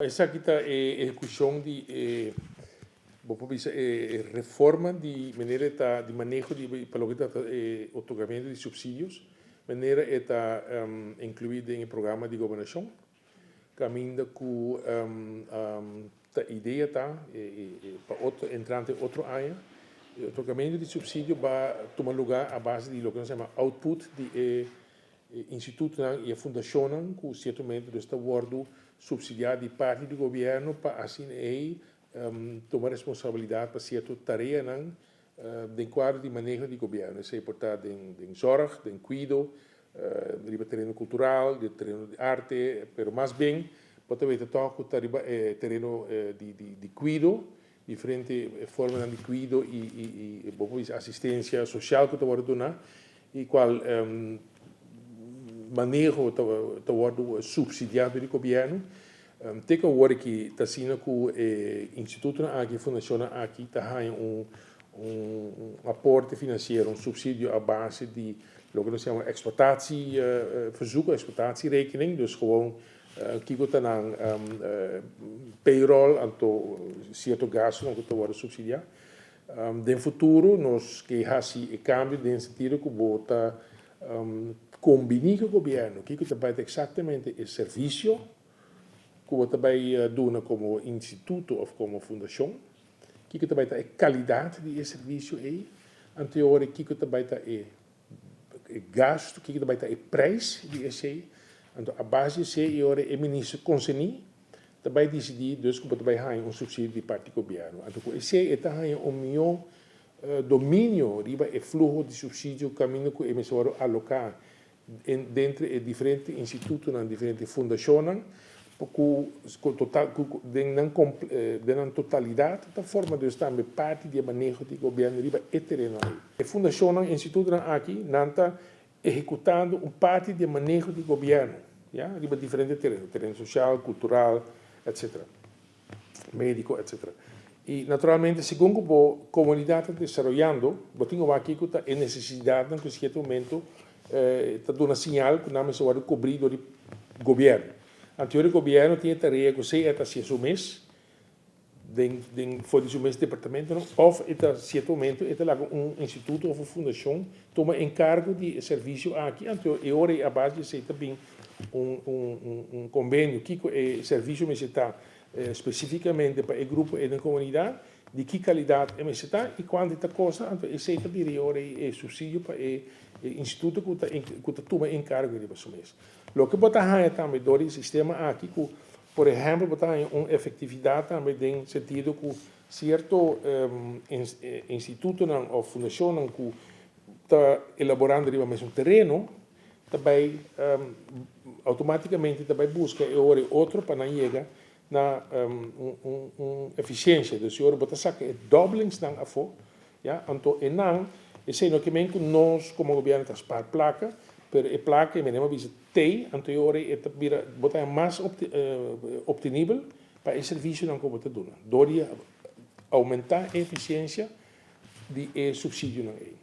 Essa kita é execução de reforma de maneira de manejo de pelo que otorgamento de subsídios, maneira está incluída em programa de governação, caminho com a ideia tá para outro entrante outra área, o otorgamento de subsídio vai tomar lugar à base de lo que nós chama output de instituto e a fundação com certo momento está guardo subsidiar de parte do governo para assim tomar responsabilidade para certa tarefa de quadro de manejo de governo, seja portar em zorg, em cuido, de terreno cultural, de terreno de arte, pero mais bem pode ver toque terreno de cuido, diferente formas de cuido e assistência social que tu vai dar e qual manejo te wordt subsidiado do governo. Teka hoor que está sendo que o instituto aqui, fundação aqui, está aporte financeiro, subsídio à base de o que nós chamamos exploitatieverzoek, exploitatierekening, dus gewoon kiko tanang payroll anto certo gasto que te wordt subsidiar. No futuro nós que hasi e cambio de sentido que bota combinar com o governo, que também exatamente o serviço que você vai dar como instituto ou como fundação, que também a qualidade do serviço aí, anterior que também o gasto, que também o preço de esse, então a base se e ora o ministro conseni, também decidir dus que também há subsídio de parte do governo, então esse está melhor domínio riba e fluxo de subsídio caminho que emissor alocar dentro de diferentes institutos, em diferentes fundações, com totalidade da forma de estar parte do manejo do governo riba e terreno. A fundação, instituto aqui, está executando parte do manejo do governo, riba diferentes terrenos, terreno social, cultural, etc. Médico, etc. E, naturalmente, segundo a comunidade está desenvolvendo, botinho aqui que a necessidade, em certo momento, está dando sinal que não se vai cobrir do governo. Anterior o governo tinha tarefa que se até certo mês, foi de mês departamento, ou até certo momento, até lá instituto ou fundação toma encargo de serviço aqui. Anterior, e ora a base se também convênio que o serviço me está especificamente para o grupo e a comunidade, de que qualidade é está e quanto está custa, então esse é o subsídio para o instituto que toma encargo de isso mesmo. O que botar também do sistema aqui, que, por exemplo, botar uma efetividade também no sentido que certo instituto ou fundação que está elaborando o mesmo terreno, também automaticamente também busca outro para não chegar na eficiência do senhor botar saca doblings dan afo, então esse não que nós como governo está para placa, pero a placa me lembra bisa T, anterior eta bira botar mais obtenível para o serviço não como botar dona, doria aumentar a eficiência de subsídio não é.